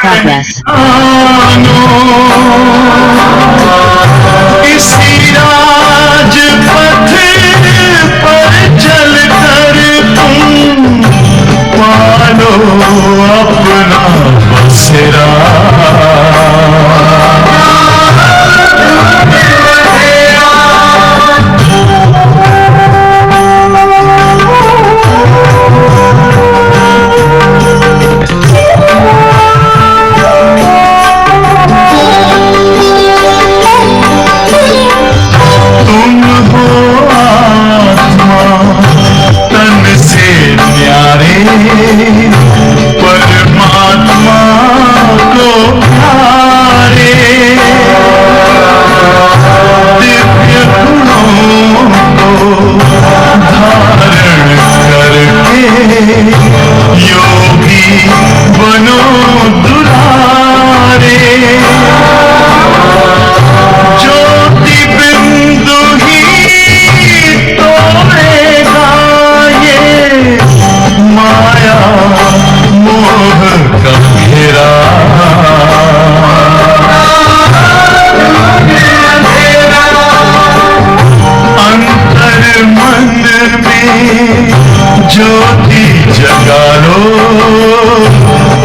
Progress. इसी राजपथ पर चलकर तुम पालो अपना बसेरा। परमात्मा को प्यारे दिव्य गुणों को धारण करके योगी बनो दुलारे। ज्योति बिंदु ही तोड़ेगा ये माया मोह का घेरा। अंतर मन में ज्योति जगा लो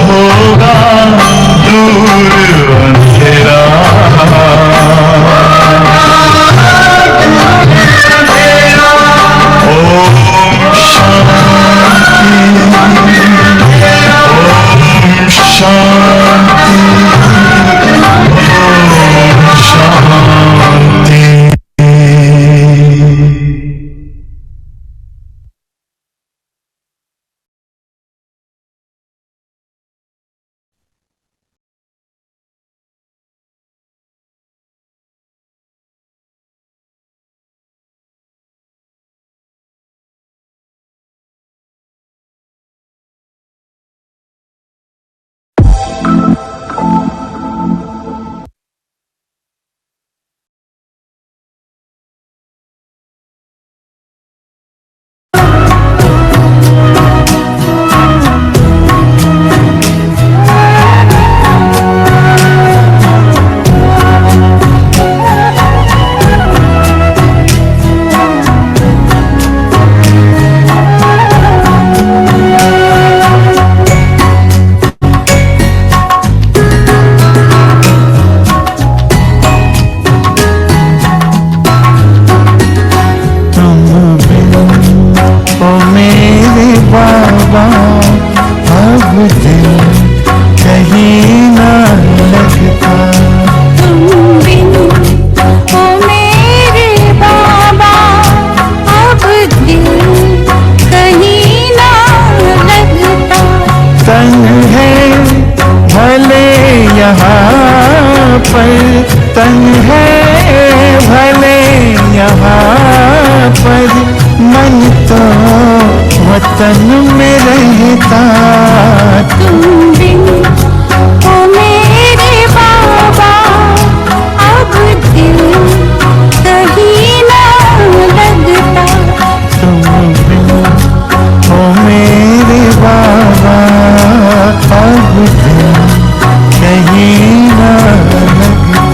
होगा दूर अंधेरा। तन है भले यहाँ पर मन तो वतन में रहता। तुम बिन ओ मेरे बाबा अब दिल कहीं ना लगता। तुम बिन ओ मेरे बाबा अब दिल कहीं ना लगता।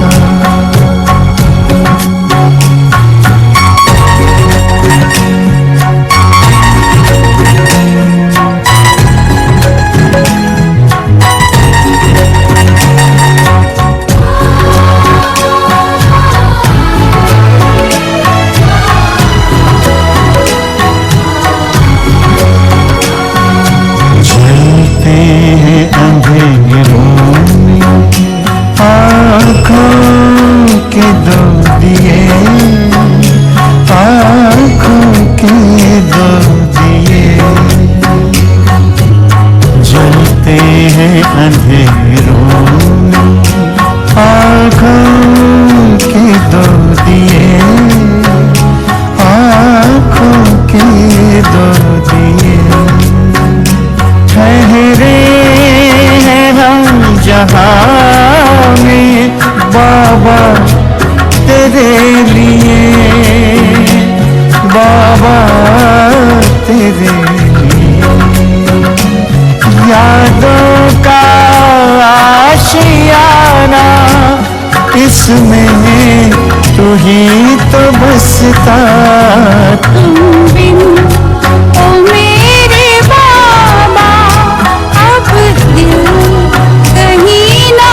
यादों का जिसमें तू ही तो बसता। तुम बिन ओ मेरे बाबा अब दिल कहीं ना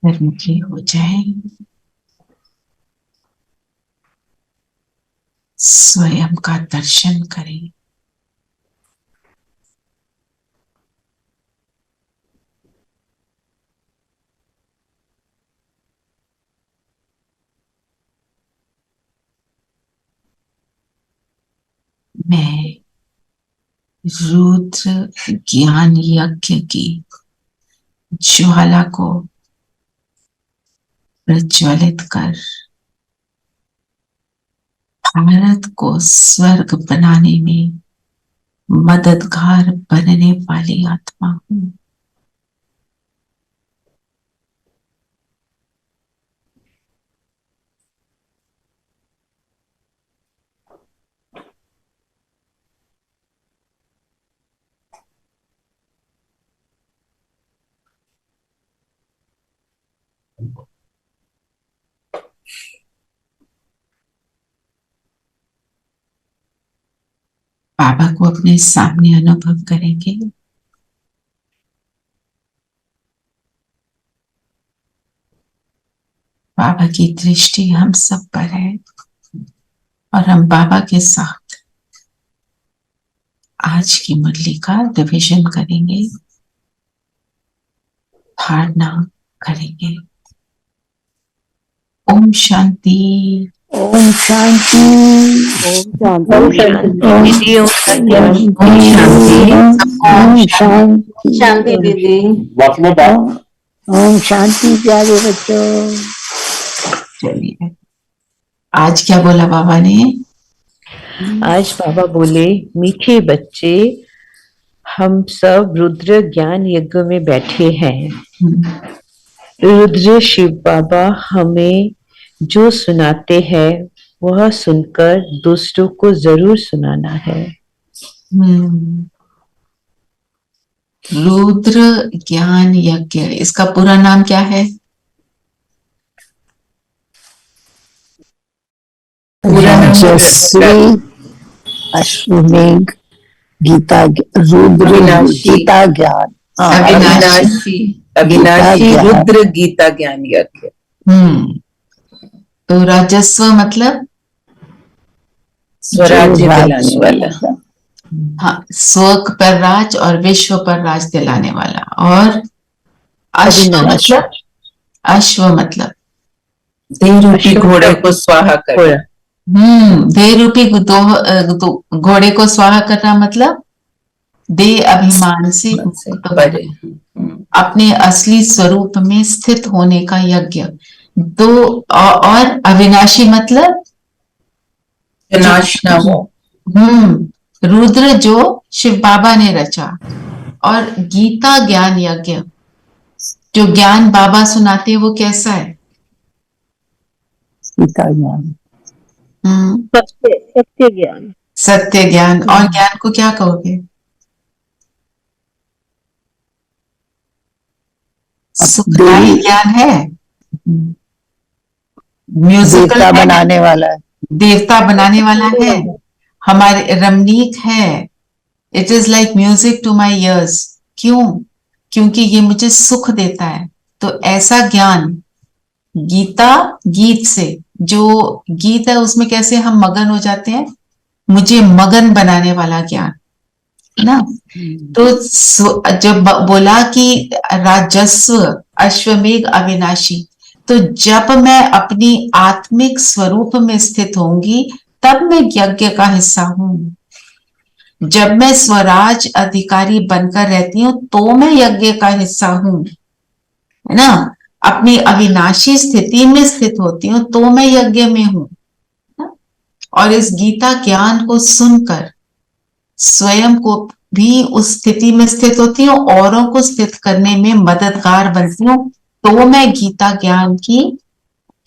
निर्मुखी हो जाए, स्वयं का दर्शन करें। मैं रुद्र ज्ञान यज्ञ की ज्वाला को प्रज्वलित कर भारत को स्वर्ग बनाने में मददगार बनने वाली आत्मा हूं। बाबा को अपने सामने अनुभव करेंगे। बाबा की दृष्टि हम सब पर है और हम बाबा के साथ आज की मुरली का रिविजन करेंगे, धारणा करेंगे। ओम शांति। ओम शांति। ओम शांति। ओम शांति। ओम शांति। ओम शांति। शांति दीदी। ओम शांति प्यारे बच्चों। चलिए, आज क्या बोला बाबा ने? आज बाबा बोले, मीठे बच्चे, हम सब रुद्र ज्ञान यज्ञ में बैठे हैं। रुद्र शिव बाबा हमें जो सुनाते हैं वह सुनकर दूसरों को जरूर सुनाना है। रुद्र ज्ञान यज्ञ, इसका पूरा नाम क्या है? राजश्री अश्वमेघ गीता रुद्र गीता ज्ञान अविनाशी अविनाशी गीता ज्ञान। रुद्र गीता ज्ञान यज्ञ। तो राजस्व मतलब स्वराज्य जो दिलाने वाला। हाँ, स्वर्ग पर राज और विश्व पर राज दिलाने वाला। और अश्व अविनाशी। मतलब, अश्व मतलब देह रूपी घोड़े को स्वाहा कर। देह रूपी घोड़े को स्वाहा करना मतलब देह अभिमान से परे। अपने असली स्वरूप में स्थित होने का यज्ञ। दो और अविनाशी मतलब नाश न हो। रुद्र जो शिव बाबा ने रचा। और गीता ज्ञान यज्ञ, जो ज्ञान बाबा सुनाते हैं वो कैसा है? गीता ज्ञान, सत्य सत्य ज्ञान। सत्य ज्ञान। और ज्ञान को क्या कहोगे? सुखदायी ज्ञान है, म्यूजिकल देवता बनाने वाला है। देवता बनाने वाला है, हमारे रमणीक है। It is like music to my ears. क्यों? क्योंकि ये मुझे सुख देता है। तो ऐसा ज्ञान, गीता गीत से, जो गीत है उसमें कैसे हम मगन हो जाते हैं, मुझे मगन बनाने वाला ज्ञान ना। तो जब बोला कि राजस्व अश्वमेघ अविनाशी, तो जब मैं अपनी आत्मिक स्वरूप में स्थित होंगी तब मैं यज्ञ का हिस्सा हूं। जब मैं स्वराज अधिकारी बनकर रहती हूँ तो मैं यज्ञ का हिस्सा हूं, है ना। अपनी अविनाशी स्थिति में स्थित होती हूँ तो मैं यज्ञ में हूं। और इस गीता ज्ञान को सुनकर स्वयं को भी उस स्थिति में स्थित होती हूँ, औरों को स्थित करने में मददगार बनती हूँ। तो मैं गीता ज्ञान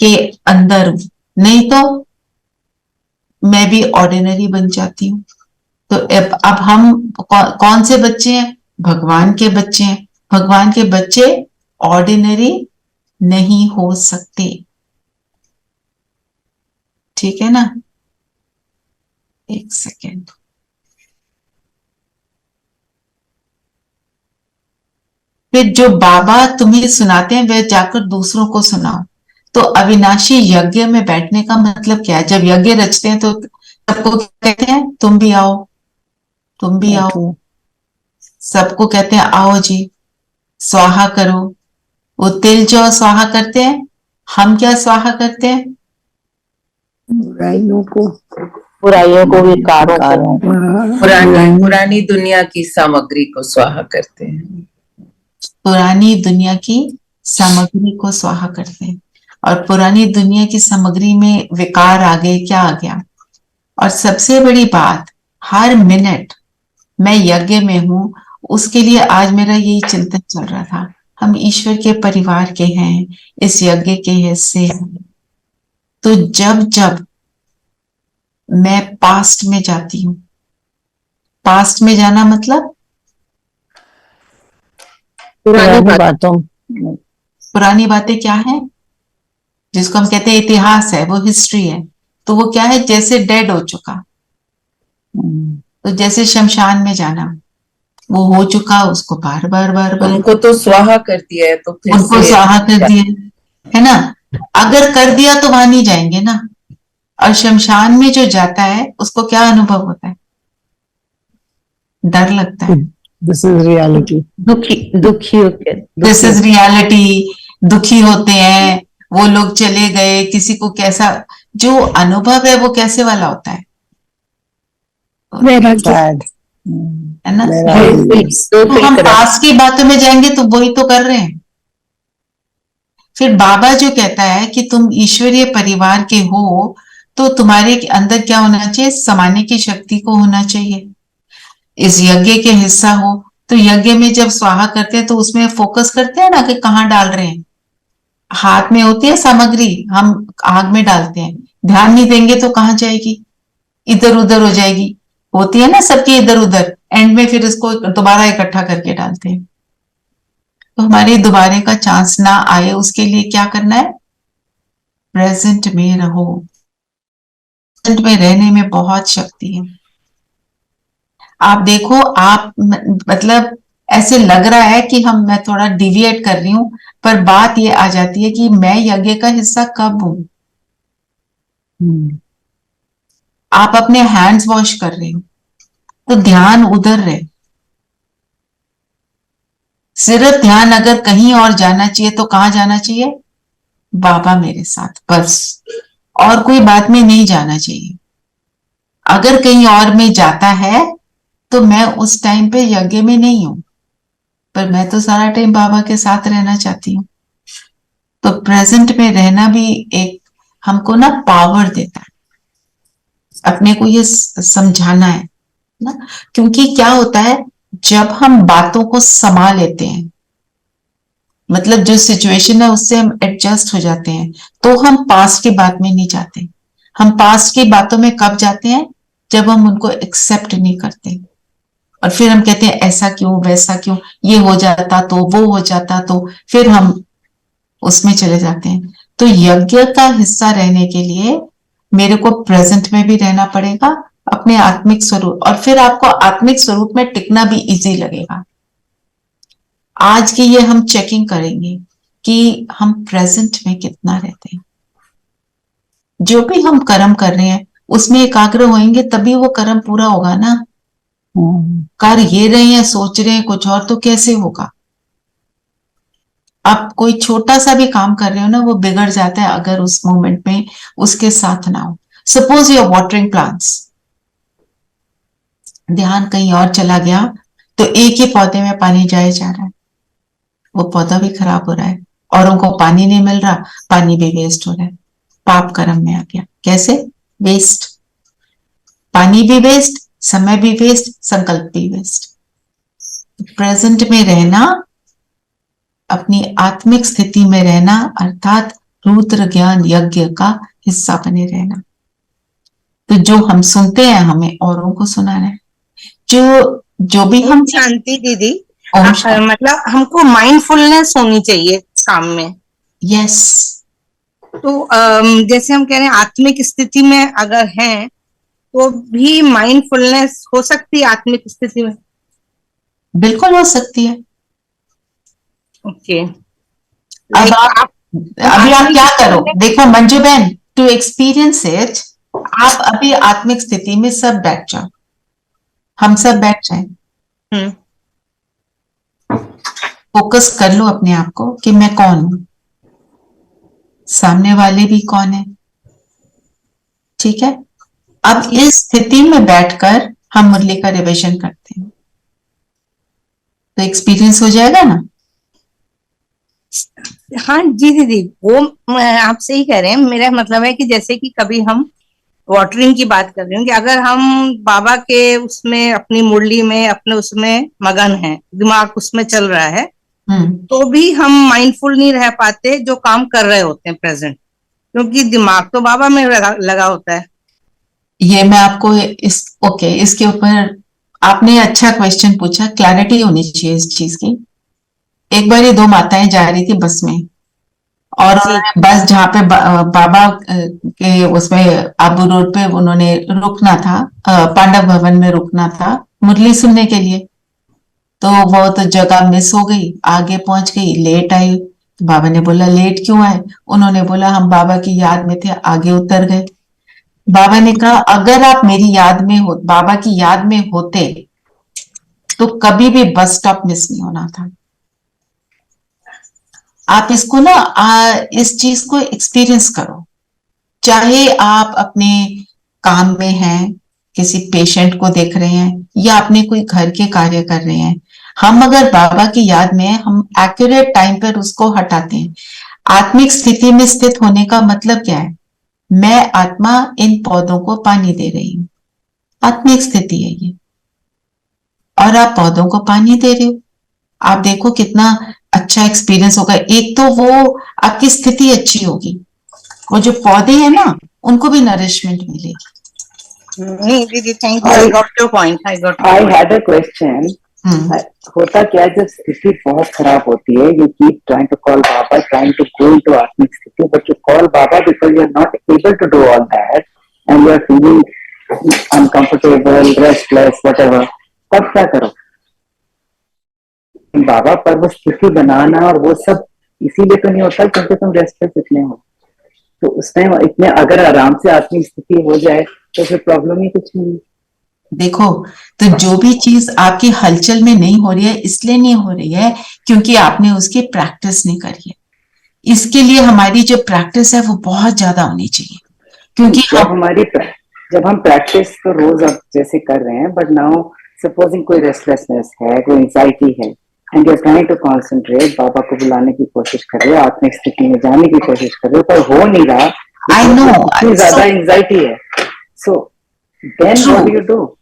के अंदर हूं, नहीं तो मैं भी ऑर्डिनरी बन जाती हूँ। तो अब हम कौन से बच्चे हैं? भगवान के बच्चे हैं। भगवान के बच्चे ऑर्डिनरी नहीं हो सकते, ठीक है ना। एक सेकेंड। फिर जो बाबा तुम्हें सुनाते हैं वह जाकर दूसरों को सुनाओ। तो अविनाशी यज्ञ में बैठने का मतलब क्या है? जब यज्ञ रचते हैं तो सबको कहते हैं तुम भी आओ, तुम भी आओ। सबको कहते हैं आओ जी, स्वाहा करो। वो तिल जो स्वाहा करते हैं, हम क्या स्वाहा करते हैं? बुराइयों को, विकारों को। पुरानी दुनिया की सामग्री को स्वाहा करते हैं। पुरानी दुनिया की सामग्री को स्वाहा करते हैं। और पुरानी दुनिया की सामग्री में विकार आ गए, क्या आ गया? और सबसे बड़ी बात, हर मिनट मैं यज्ञ में हूं। उसके लिए आज मेरा यही चिंतन चल रहा था। हम ईश्वर के परिवार के हैं, इस यज्ञ के हिस्से हैं। तो जब जब मैं पास्ट में जाती हूँ, पास्ट में जाना मतलब पुरानी बातें क्या है, जिसको हम कहते हैं इतिहास है, वो हिस्ट्री है। तो वो क्या है? जैसे डेड हो चुका, तो जैसे शमशान में जाना, वो हो चुका, उसको बार बार बार बार उनको तो स्वाहा कर दिया है, तो फिर उनको स्वाहा कर दिया, है ना। अगर कर दिया तो वहां नहीं जाएंगे ना। और शमशान में जो जाता है उसको क्या अनुभव होता है? डर लगता है। This is reality. दुखी होते हैं। This is reality. दुखी होते हैं। वो लोग चले गए, किसी को कैसा जो अनुभव है वो कैसे वाला होता है? सैड, है ना। तो तो हम पास की बातों में जाएंगे तो वही तो कर रहे हैं। फिर बाबा जो कहता है कि तुम ईश्वरीय परिवार के हो, तो तुम्हारे अंदर क्या होना चाहिए? समाने की शक्ति को होना चाहिए। इस यज्ञ के हिस्सा हो, तो यज्ञ में जब स्वाहा करते हैं तो उसमें फोकस करते हैं ना कि कहाँ डाल रहे हैं। हाथ में होती है सामग्री, हम आग में डालते हैं, ध्यान नहीं देंगे तो कहाँ जाएगी? इधर उधर हो जाएगी। होती है ना सबकी इधर उधर, एंड में फिर इसको दोबारा इकट्ठा करके डालते हैं। तो हमारे दोबारे का चांस ना आए उसके लिए क्या करना है? प्रेजेंट में रहो। प्रेजेंट में रहने में बहुत शक्ति है। आप देखो, आप मतलब ऐसे लग रहा है कि मैं थोड़ा डिविएट कर रही हूं, पर बात ये आ जाती है कि मैं यज्ञ का हिस्सा कब हूं। आप अपने हैंड्स वॉश कर रहे हो तो ध्यान उधर रहे। सिर्फ ध्यान अगर कहीं और जाना चाहिए तो कहां जाना चाहिए? बाबा मेरे साथ, बस। और कोई बात में नहीं जाना चाहिए। अगर कहीं और में जाता है तो मैं उस टाइम पे यज्ञ में नहीं हूं, पर मैं तो सारा टाइम बाबा के साथ रहना चाहती हूँ। तो प्रेजेंट में रहना भी एक हमको ना पावर देता है, अपने को ये समझाना है ना। क्योंकि क्या होता है, जब हम बातों को समा लेते हैं, मतलब जो सिचुएशन है उससे हम एडजस्ट हो जाते हैं, तो हम पास्ट की बात में नहीं जाते। हम पास्ट की बातों में कब जाते हैं? जब हम उनको एक्सेप्ट नहीं करते, और फिर हम कहते हैं ऐसा क्यों, वैसा क्यों, ये हो जाता तो, वो हो जाता तो, फिर हम उसमें चले जाते हैं। तो यज्ञ का हिस्सा रहने के लिए मेरे को प्रेजेंट में भी रहना पड़ेगा, अपने आत्मिक स्वरूप, और फिर आपको आत्मिक स्वरूप में टिकना भी इजी लगेगा। आज की ये हम चेकिंग करेंगे कि हम प्रेजेंट में कितना रहते हैं। जो भी हम कर्म कर रहे हैं उसमें एकाग्र होएंगे तभी वो कर्म पूरा होगा ना। कर ये रहे हैं, सोच रहे हैं कुछ और, तो कैसे होगा? आप कोई छोटा सा भी काम कर रहे हो ना, वो बिगड़ जाता है अगर उस मोमेंट में उसके साथ ना हो। Suppose you are watering plants, ध्यान कहीं और चला गया तो एक ही पौधे में पानी जाए जा रहा है, वो पौधा भी खराब हो रहा है, और उनको पानी नहीं मिल रहा, पानी भी वेस्ट हो रहा है। पाप कर्म में आ गया। कैसे? वेस्ट, पानी भी वेस्ट, समय भी वेस्ट, संकल्प भी वेस्ट। प्रेजेंट में रहना, अपनी आत्मिक स्थिति में रहना, अर्थात रुद्र ज्ञान यज्ञ का हिस्सा बने रहना। तो जो हम सुनते हैं हमें औरों को सुनाना है। जो भी हम शांति दीदी, मतलब हमको माइंडफुलनेस होनी चाहिए काम में। यस। तो जैसे हम कह रहे हैं आत्मिक स्थिति में अगर हैं तो भी माइंडफुलनेस हो सकती है आत्मिक स्थिति में? बिल्कुल हो सकती है। ओके। अब अभी आप क्या करो, देखो मंजू बहन, टू एक्सपीरियंस इट, आप अभी आत्मिक स्थिति में सब बैठ जाओ, हम सब बैठ जाए। फोकस कर लो अपने आप को कि मैं कौन हूं, सामने वाले भी कौन है। ठीक है, अब इस स्थिति में बैठकर हम मुरली का रिविजन करते हैं, तो एक्सपीरियंस हो जाएगा ना। हाँ जी दीदी, वो आप सही कह रहे हैं। मेरा मतलब है कि जैसे कि कभी हम वाटरिंग की बात कर रहे हैं कि अगर हम बाबा के उसमें, अपनी मुरली में, अपने उसमें मगन हैं, दिमाग उसमें चल रहा है, तो भी हम माइंडफुल नहीं रह पाते जो काम कर रहे होते हैं प्रेजेंट, क्योंकि दिमाग तो बाबा में लगा होता है। ये मैं आपको इसके ऊपर आपने अच्छा क्वेश्चन पूछा, क्लैरिटी होनी चाहिए इस चीज की। एक बार ये दो माताएं जा रही थी बस में, और बस जहाँ पे बाबा के उसमें आबू रोड पे उन्होंने रुकना था, पांडव भवन में रुकना था मुरली सुनने के लिए, तो वो तो जगह मिस हो गई, आगे पहुंच गई, लेट आई। तो बाबा ने बोला लेट क्यों आए? उन्होंने बोला हम बाबा की याद में थे, आगे उतर गए। बाबा ने कहा अगर आप मेरी याद में हो, बाबा की याद में होते, तो कभी भी बस स्टॉप मिस नहीं होना था। आप इसको ना इस चीज को एक्सपीरियंस करो, चाहे आप अपने काम में हैं, किसी पेशेंट को देख रहे हैं, या अपने कोई घर के कार्य कर रहे हैं, हम अगर बाबा की याद में हैं, हम एक्यूरेट टाइम पर उसको हटाते हैं। आत्मिक स्थिति में स्थित होने का मतलब क्या है? मैं आत्मा इन पौधों को पानी दे रही हूं, आत्मिक स्थिति है ये, और आप पौधों को पानी दे रहे हो। आप देखो कितना अच्छा एक्सपीरियंस होगा। एक तो वो आपकी स्थिति अच्छी होगी, वो जो पौधे हैं ना उनको भी नरिशमेंट मिलेगी। दीदी thank you, I got your point, I had a question. होता क्या जब स्थिति बहुत खराब होती है, you keep trying to call Baba, trying to go into आत्मिक स्थिति, but you call Baba because you are not able to do all that and you are feeling uncomfortable, restless, whatever, तब क्या करो? बाबा पर वो स्थिति बनाना और वो सब इसीलिए तो नहीं होता क्योंकि तुम रेस्टलेस इतने हो। तो उस टाइम इतने अगर आराम से आत्मिक स्थिति हो जाए तो फिर प्रॉब्लम ही कुछ नहीं। देखो, तो जो भी चीज आपकी हलचल में नहीं हो रही है, इसलिए नहीं हो रही है क्योंकि आपने उसकी प्रैक्टिस नहीं करी है। इसके लिए हमारी जो प्रैक्टिस है वो बहुत ज्यादा होनी चाहिए, क्योंकि जब हम प्रैक्टिस तो रोज अब जैसे कर रहे हैं, बट नाउ सपोजिंग कोई रेस्टलेसनेस है, कोई एंजाइटी है, and you are trying to concentrate, बाबा को बुलाने की कोशिश कर रहे हो, आत्मिक स्थिति में जाने की कोशिश कर रहे हो, पर हो नहीं रहा, आई नो इतनी ज्यादा एंजाइटी है, so then what do you do?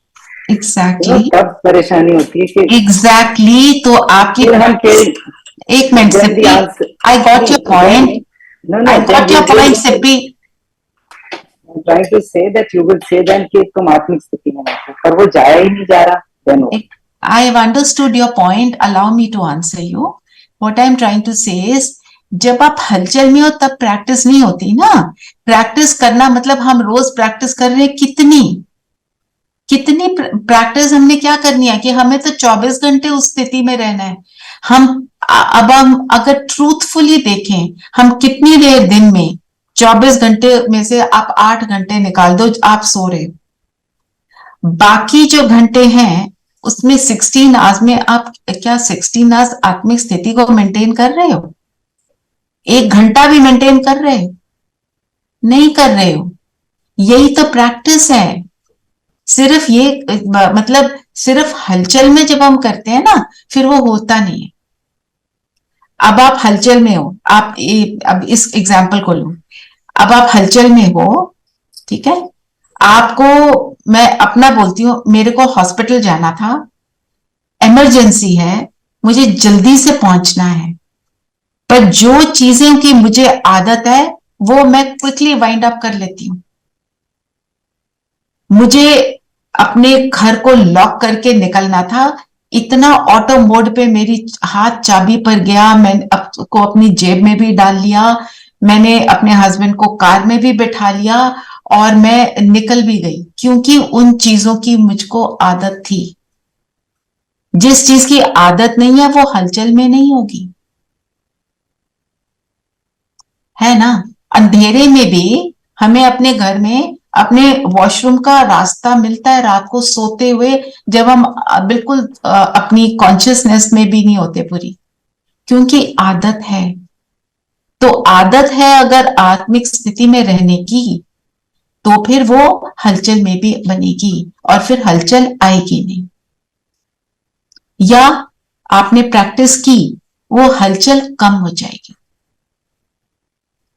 Exactly, तब परेशानी होती है कि एग्जैक्टली तो आपकी एक minute Sippy, I got your point, I got your point Sippy. Trying to say that you will say then कि तुम आत्मिक स्थिति में नहीं हो, पर वो जाया ही नहीं जा रहा, then I have understood your point. Allow me to answer you. What I am trying to say is, जब आप हलचल में हो तब प्रैक्टिस नहीं होती ना। प्रैक्टिस करना मतलब हम रोज प्रैक्टिस कर रहे हैं, कितनी प्रैक्टिस हमने क्या करनी है कि हमें तो 24 घंटे उस स्थिति में रहना है। हम अगर ट्रूथफुली देखें, हम कितनी देर दिन में 24 घंटे में से आप 8 घंटे निकाल दो, आप सो रहे हो। बाकी जो घंटे हैं उसमें 16 आवर्स में आप क्या 16 आवर्स आत्मिक स्थिति को मेंटेन कर रहे हो? 1 घंटा भी मेंटेन कर रहे हो? नहीं कर रहे हो। यही तो प्रैक्टिस है। सिर्फ ये मतलब सिर्फ हलचल में जब हम करते हैं ना, फिर वो होता नहीं है। अब आप हलचल में हो, आप अब इस एग्जाम्पल को लो, अब आप हलचल में हो, ठीक है, आपको मैं अपना बोलती हूँ, मेरे को हॉस्पिटल जाना था, इमरजेंसी है, मुझे जल्दी से पहुंचना है, पर जो चीजें की मुझे आदत है वो मैं क्विकली वाइंड अप कर लेती हूँ। मुझे अपने घर को लॉक करके निकलना था, इतना ऑटो मोड पे मेरी हाथ चाबी पर गया, मैंने को अपनी जेब में भी डाल लिया, मैंने अपने हस्बैंड को कार में भी बैठा लिया और मैं निकल भी गई, क्योंकि उन चीजों की मुझको आदत थी। जिस चीज की आदत नहीं है वो हलचल में नहीं होगी, है ना। अंधेरे में भी हमें अपने घर में अपने वॉशरूम का रास्ता मिलता है रात को सोते हुए, जब हम बिल्कुल अपनी कॉन्शियसनेस में भी नहीं होते पूरी, क्योंकि आदत है। तो आदत है अगर आत्मिक स्थिति में रहने की, तो फिर वो हलचल में भी बनेगी और फिर हलचल आएगी नहीं। या आपने प्रैक्टिस की, वो हलचल कम हो जाएगी,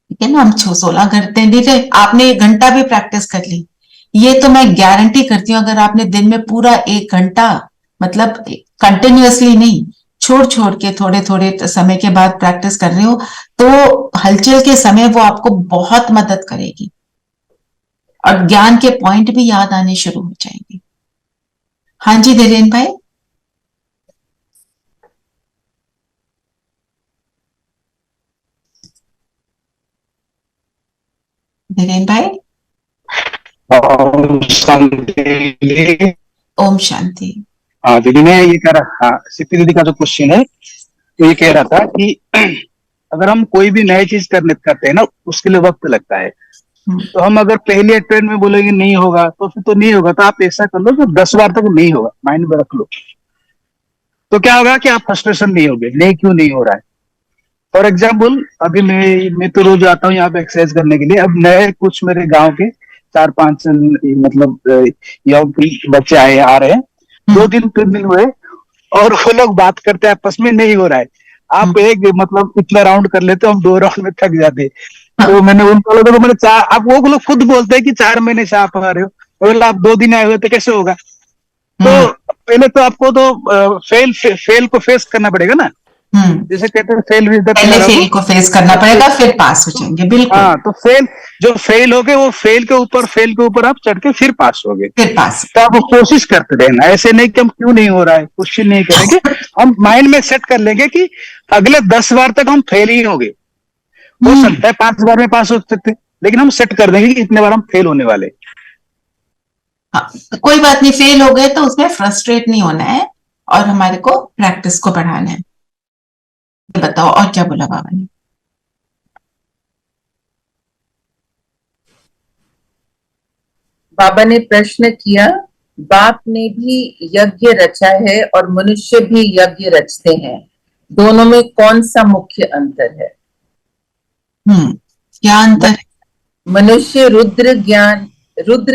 ठीक है ना। हम 16 घंटे, आपने 1 घंटा भी प्रैक्टिस कर ली, ये तो मैं गारंटी करती हूँ, अगर आपने दिन में पूरा 1 घंटा मतलब कंटिन्यूअसली नहीं, छोड़ छोड़ के थोड़े थोड़े समय के बाद प्रैक्टिस कर रहे हो, तो हलचल के समय वो आपको बहुत मदद करेगी और ज्ञान के पॉइंट भी याद आने शुरू हो जाएंगे। हाँ जी धीरेन भाई। धीरेन भाई। ओम शांति। ओम शांति। हाँ दीदी ने ये कह रहा, हाँ सिप्पी दीदी का जो क्वेश्चन है तो ये कह रहा था कि अगर हम कोई भी नई चीज करते हैं ना, उसके लिए वक्त लगता है, तो हम अगर पहले अटेम्प्ट में बोलेंगे नहीं होगा तो फिर तो नहीं होगा। तो आप ऐसा कर लो कि 10 बार तक नहीं होगा, माइंड में रख लो, तो क्या होगा कि आप फ्रस्ट्रेशन नहीं होगे, नहीं क्यों नहीं हो रहा है। फॉर एग्जाम्पल अभी मैं तो रोज आता हूँ यहाँ पे एक्सरसाइज करने के लिए। अब नए कुछ मेरे गांव के 4-5 मतलब यंग बच्चे आ रहे हैं, 2-3 दिन हुए और वो लोग बात करते हैं आपस में, नहीं हो रहा है। आप एक मतलब इतना राउंड कर लेते हो, हम 2 राउंड में थक जाते। तो मैंने उनको लोगों को, मैंने आप वो लोग खुद बोलते हैं कि 4 महीने से आप आ रहे हो, बोला आप 2 दिन आए हुए तो कैसे होगा। तो पहले तो आपको तो फेल को फेस करना पड़ेगा ना, जैसे कहते हैं फेल को फेस करना पड़ेगा, फिर पास हो जाएंगे। बिल्कुल। हाँ, तो फेल हो गए, वो फेल के ऊपर आप चढ़ के फिर पास हो गए, फिर पास। तो आप कोशिश करते रहना, ऐसे नहीं कि हम क्यों नहीं हो रहा है, क्वेश्चन नहीं करेंगे। हम माइंड में सेट कर लेंगे कि अगले 10 बार तक हम फेल ही होंगे। हो सकता है 5 बार में पास हो सकते, लेकिन हम सेट कर देंगे कि इतने बार हम फेल होने वाले। हाँ, कोई बात नहीं, फेल हो गए तो उसमें फ्रस्ट्रेट नहीं होना है और हमारे को प्रैक्टिस को बढ़ाना है। बताओ और क्या बोला बाबा ने? बाबा ने प्रश्न किया, बाप ने भी यज्ञ रचा है और मनुष्य भी यज्ञ रचते हैं, दोनों में कौन सा मुख्य अंतर है? क्या अंतर है? मनुष्य रुद्र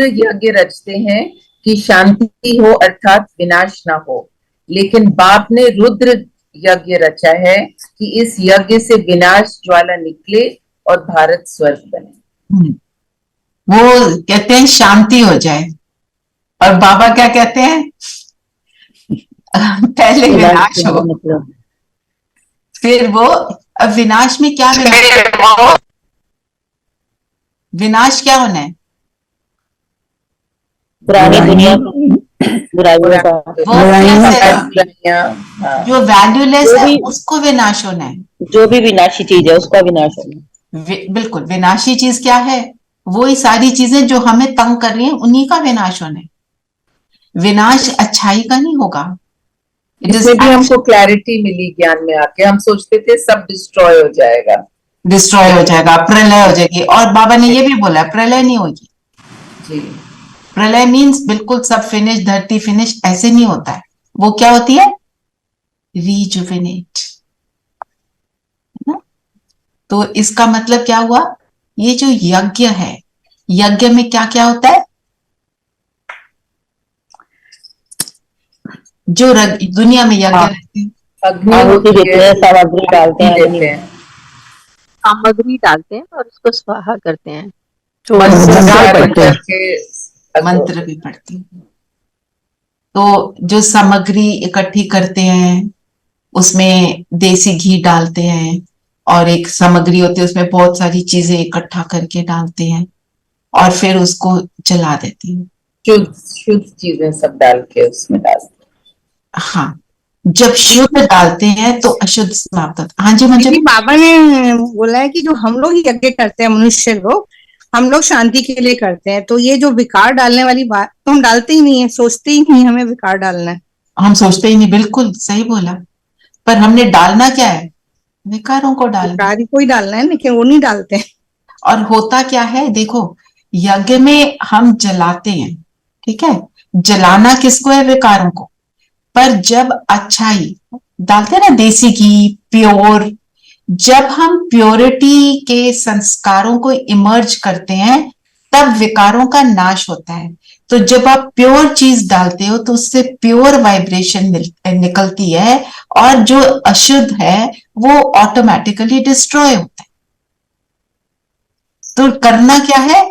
यज्ञ रचते हैं कि शांति हो अर्थात विनाश ना हो, लेकिन बाप ने रुद्र यज्ञ रचा है कि इस यज्ञ से विनाश ज्वाला निकले और भारत स्वर्ग बने। वो कहते हैं शांति हो जाए, और बाबा क्या कहते हैं? पहले विनाश हो, फिर वो। अब विनाश में क्या विनाश क्या होना है? पुरानी दुनिया बुराइयों का, जो वैल्यूलेस है उसको विनाश होना है। जो भी विनाशी चीज है उसका विनाश होना। बिल्कुल, विनाशी चीज क्या है? वही सारी चीजें जो हमें तंग कर रही हैं, उन्हीं का विनाश होना है। विनाश अच्छाई का नहीं होगा। इसमें भी हमको क्लैरिटी मिली ज्ञान में आके। हम सोचते थे सब डिस्ट्रॉय हो जाएगा, प्रलय हो जाएगी, और बाबा ने ये भी बोला प्रलय नहीं होगी जी। प्रलय मीन्स बिल्कुल सब फिनिश, धरती फिनिश, ऐसे नहीं होता है। वो क्या होती है? रीजुविनेट। तो इसका मतलब क्या हुआ? ये जो यज्ञ है, यज्ञ में क्या क्या होता है? जो दुनिया में यज्ञ रहते हैं, सामग्री डालते हैं, सामग्री डालते हैं और उसको स्वाहा करते हैं, मंत्र भी पढ़ते हैं। तो जो सामग्री इकट्ठी करते हैं उसमें देसी घी डालते हैं, और एक सामग्री होती है उसमें बहुत सारी चीजें इकट्ठा करके डालते हैं, और फिर उसको जला देते हैं। शुद्ध चीजें सब डाल के उसमें डालते हैं। हाँ, जब शुद्ध डालते हैं तो अशुद्ध समाप्त होता है। हाँ जी मंजरी। बाबा ने बोला है कि जो हम लोग यज्ञ करते हैं, मनुष्य लोग, हम लोग शांति के लिए करते हैं, तो ये जो विकार डालने वाली बात तो हम डालते ही नहीं है, सोचते ही नहीं हमें विकार डालना है। हम सोचते ही नहीं, बिल्कुल सही बोला। पर हमने डालना क्या है? विकारों को डालना, विकार को ही डालना है, लेकिन वो नहीं डालते हैं। और होता क्या है? देखो, यज्ञ में हम जलाते हैं, ठीक है, जलाना किसको है? विकारों को। पर जब अच्छाई डालते हैं ना, देसी घी, प्योर, जब हम प्योरिटी के संस्कारों को इमर्ज करते हैं तब विकारों का नाश होता है। तो जब आप प्योर चीज डालते हो तो उससे प्योर वाइब्रेशन निकलती है, और जो अशुद्ध है वो ऑटोमेटिकली डिस्ट्रॉय होता है। तो करना क्या है?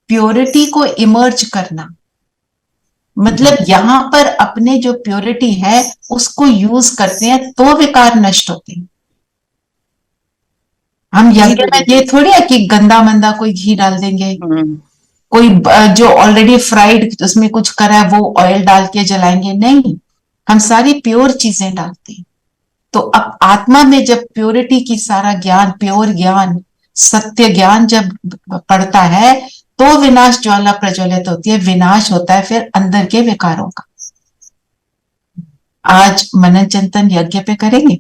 प्योरिटी को इमर्ज करना, मतलब यहां पर अपने जो प्योरिटी है उसको यूज करते हैं तो विकार नष्ट होते हैं। हम यज्ञ में ये थोड़ी है कि गंदा मंदा कोई घी डाल देंगे, कोई जो ऑलरेडी फ्राइड उसमें कुछ करा है वो ऑयल डाल के जलाएंगे, नहीं, हम सारी प्योर चीजें डालते हैं। तो अब आत्मा में जब प्योरिटी की सारा ज्ञान, प्योर ज्ञान, सत्य ज्ञान जब पड़ता है तो विनाश ज्वाला प्रज्वलित होती है, विनाश होता है फिर अंदर के विकारों का। आज मनन चिंतन यज्ञ पे करेंगे,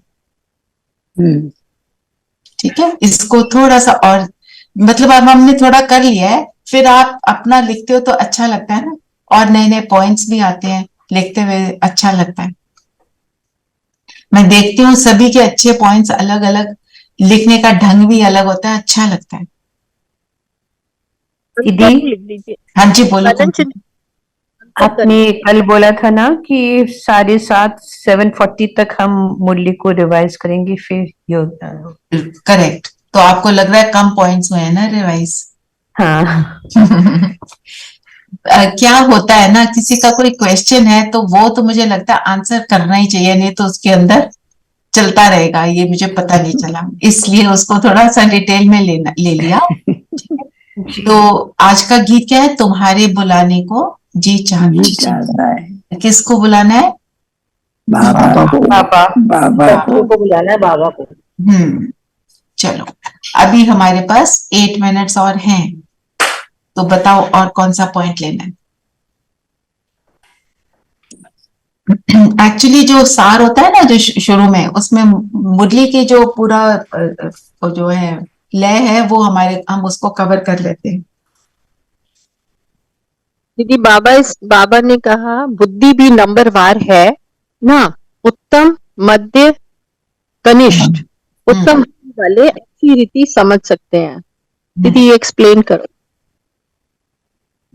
ठीक है। इसको थोड़ा सा और, मतलब अब हमने थोड़ा कर लिया है, फिर आप अपना लिखते हो तो अच्छा लगता है ना, और नए नए पॉइंट्स भी आते हैं लिखते हुए, अच्छा लगता है। मैं देखती हूँ सभी के अच्छे पॉइंट्स अलग अलग, लिखने का ढंग भी अलग होता है, अच्छा लगता है। दीदी, हाँ जी बोलो। आपने कल बोला था ना कि 7:30 7:40 तक हम मुरली को रिवाइज करेंगे, फिर योग। करेक्ट। तो आपको लग रहा है कम पॉइंट्स हुए हैं ना रिवाइज? हाँ। क्या होता है ना, किसी का कोई क्वेश्चन है तो वो तो मुझे लगता है आंसर करना ही चाहिए, नहीं तो उसके अंदर चलता रहेगा, ये मुझे पता नहीं चला, इसलिए उसको थोड़ा सा डिटेल में ले लिया। तो आज का गीत क्या है? तुम्हारे बुलाने को जी चाहता है। किसको बुलाना है? बाबा को। बाबा को बुलाना है, बाबा को। चलो, अभी हमारे पास 8 मिनट्स और हैं, तो बताओ और कौन सा पॉइंट लेना है? एक्चुअली जो सार होता है ना, जो शुरू में, उसमें मुरली की जो पूरा जो है लय है, वो हम उसको कवर कर लेते हैं। दीदी बाबा ने कहा बुद्धि भी नंबरवार है ना, उत्तम, मध्य, कनिष्ठ। उत्तम वाले अच्छी रीति समझ सकते हैं। दीदी ये एक्सप्लेन करो।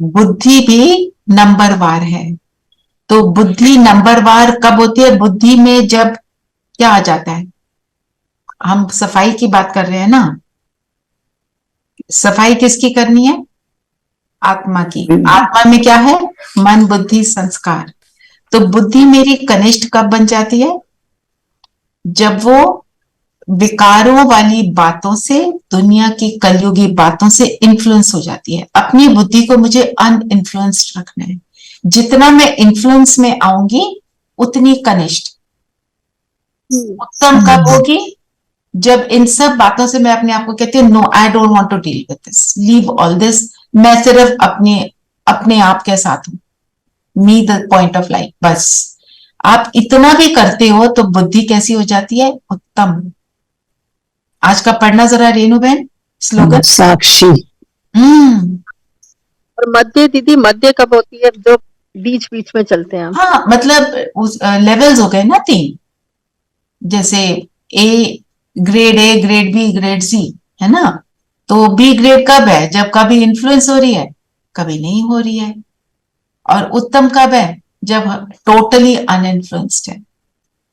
बुद्धि भी नंबरवार है, तो बुद्धि नंबरवार कब होती है? बुद्धि में जब क्या आ जाता है? हम सफाई की बात कर रहे हैं ना, सफाई किसकी करनी है? आत्मा की। आत्मा में क्या है? मन, बुद्धि, संस्कार। तो बुद्धि मेरी कनिष्ठ कब बन जाती है? जब वो विकारों वाली बातों से, दुनिया की कलयुगी बातों से इन्फ्लुएंस हो जाती है। अपनी बुद्धि को मुझे अनइन्फ्लुएंस्ड रखना है। जितना मैं इन्फ्लुएंस में आऊंगी उतनी कनिष्ठ। उत्तम कब होगी? जब इन सब बातों से मैं अपने आप को कहती हूँ no, I don't want to deal with this, leave all this, मैं सिर्फ अपने आप के साथ हूं, me the point of light, बस। आप इतना भी करते हो तो बुद्धि कैसी हो जाती है? उत्तम। आज का पढ़ना जरा रेणु बहन स्लोगन। साक्षी। और मध्य दीदी, मध्य कब होती है? जो बीच बीच में चलते हैं हम। हाँ, मतलब उस लेवल्स हो गए ना 3, जैसे grade A, grade B, grade C, है ना? तो बी ग्रेड कब है? जब कभी इन्फ्लुएंस हो रही है, कभी नहीं हो रही है। और उत्तम कब है? जब टोटली अनइन्फ्लुएंस्ड है।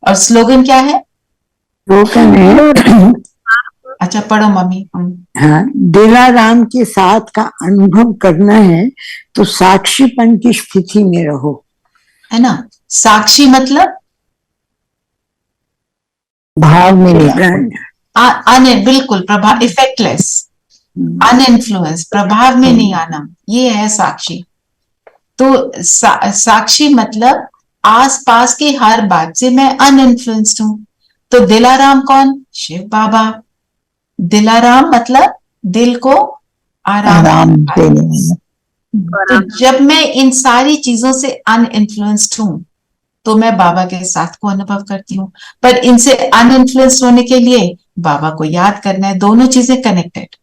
और स्लोगन क्या है? स्लोगन है, अच्छा पढ़ो मम्मी। हाँ, दिलाराम के साथ का अनुभव करना है तो साक्षीपन की स्थिति में रहो, है ना? साक्षी मतलब भाव में बिल्कुल प्रभाव, इफेक्टलेस, अनइन्फ्लुएंस, प्रभाव में नहीं आना, ये है साक्षी। तो साक्षी मतलब आसपास की हर बात से मैं अनइन्फ्लुएंस्ड हूं। तो दिलाराम कौन? शिव बाबा। दिलाराम मतलब दिल को आराम देने। तो जब मैं इन सारी चीजों से अनइन्फ्लुएंस्ड हूं तो मैं बाबा के साथ को अनुभव करती हूँ। पर इनसे अनइन्फ्लुएंस्ड होने के लिए बाबा को याद करना है, दोनों चीजें कनेक्टेड।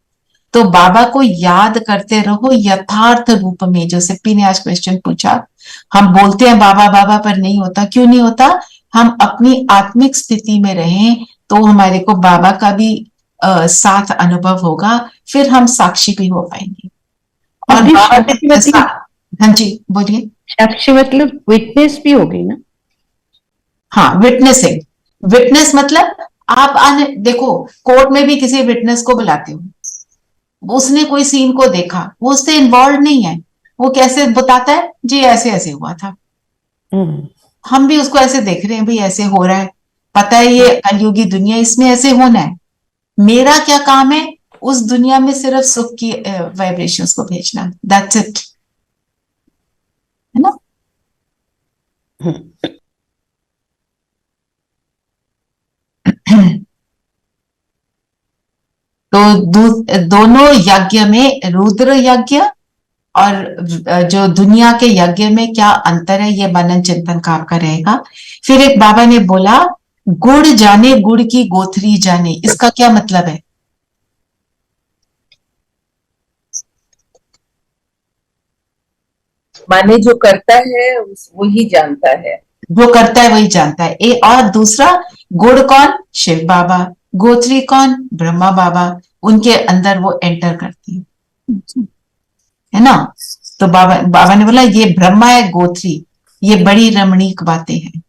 तो बाबा को याद करते रहो यथार्थ रूप में। जो सिप्पी ने आज क्वेश्चन पूछा, हम बोलते हैं बाबा बाबा, पर नहीं होता। क्यों नहीं होता? हम अपनी आत्मिक स्थिति में रहें तो हमारे को बाबा का भी साथ अनुभव होगा, फिर हम साक्षी भी हो पाएंगे। और बाबा, हाँ जी बोलिए। साक्षी मतलब विटनेस भी होगी ना? हाँ, विटनेसिंग। विटनेस मतलब आप देखो, कोर्ट में भी किसी विटनेस को बुलाते हो, उसने कोई सीन को देखा, वो उससे इन्वॉल्व नहीं है, वो कैसे बताता है? जी ऐसे ऐसे हुआ था। हम भी उसको ऐसे देख रहे हैं, भाई ऐसे हो रहा है, पता है ये कलयुगी दुनिया, इसमें ऐसे होना है। मेरा क्या काम है? उस दुनिया में सिर्फ सुख की वाइब्रेशंस को भेजना, दैट्स इट, है ना? तो दोनों यज्ञ में, रुद्र यज्ञ और जो दुनिया के यज्ञ में क्या अंतर है, ये मनन चिंतन का आपका रहेगा। फिर एक बाबा ने बोला, गुड़ जाने गुड़ की गोथरी जाने, इसका क्या मतलब है? माने जो करता है वही जानता है, जो करता है वही जानता है। और दूसरा, गुड़ कौन? शिव बाबा। गोत्री कौन? ब्रह्मा बाबा। उनके अंदर वो एंटर करती है ना? तो बाबा ने बोला ये ब्रह्मा है, गोत्री, ये बड़ी रमणीक बातें हैं।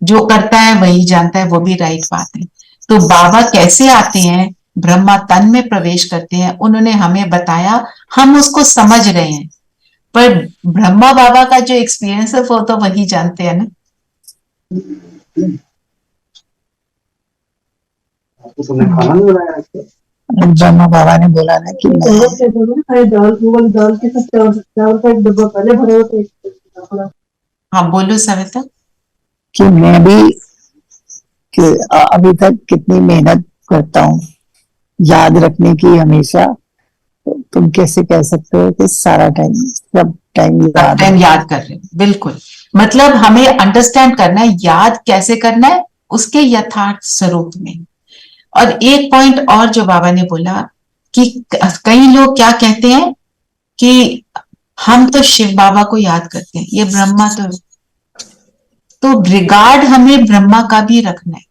जो करता है वही जानता है, वो भी राइट बात है। तो बाबा कैसे आते हैं? ब्रह्मा तन में प्रवेश करते हैं, उन्होंने हमें बताया, हम उसको समझ रहे हैं, पर ब्रह्मा बाबा का जो एक्सपीरियंस है वो तो वही जानते हैं ना। ब्रह्मा बाबा ने बोला ना कि हाँ बोलो सविता। कि मैं भी अभी तक कितनी मेहनत करता हूँ याद रखने की हमेशा, तो तुम कैसे कह सकते हो कि सारा टाइम सब टाइम याद कर रहे हैं। बिल्कुल, मतलब हमें अंडरस्टैंड करना है, याद कैसे करना है, उसके यथार्थ स्वरूप में। और एक पॉइंट और जो बाबा ने बोला कि कई लोग क्या कहते हैं कि हम तो शिव बाबा को याद करते हैं, ये ब्रह्मा तो रिगार्ड हमें ब्रह्मा का भी रखना है।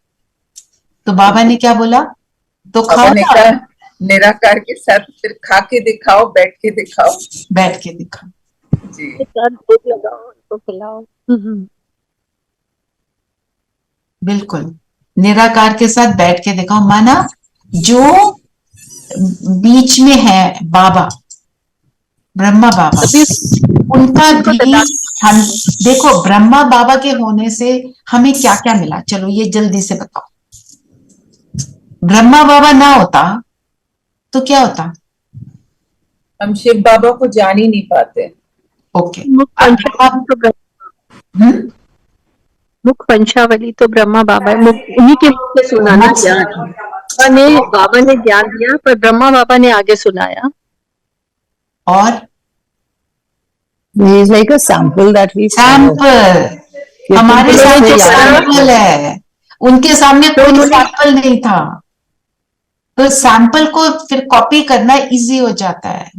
तो बाबा ने क्या बोला, तो खाओ ना, निराकार के साथ फिर खा के दिखाओ, बैठ के दिखाओ, बैठ के दिखाओ जी, भूख लगाओ, उनको खिलाओ। बिल्कुल, निराकार के साथ बैठ के दिखाओ। माना जो बीच में है बाबा, ब्रह्मा बाबा, उनका भी हम देखो, ब्रह्मा बाबा के होने से हमें क्या क्या मिला, चलो ये जल्दी से बताओ। ब्रह्मा बाबा ना होता तो क्या होता, हम शिव बाबा को जान ही नहीं पाते। ओके, मुख पंचावली तो ब्रह्मा बाबा है, उन्हीं के मुख से सुनाना ज्ञान। बाबा ने ज्ञान दिया, पर ब्रह्मा बाबा ने आगे सुनाया। और He is like a sample that we sample, हमारे सामने सैंपल है, उनके सामने कोई सैंपल नहीं था, तो सैंपल को फिर कॉपी करना इजी हो जाता है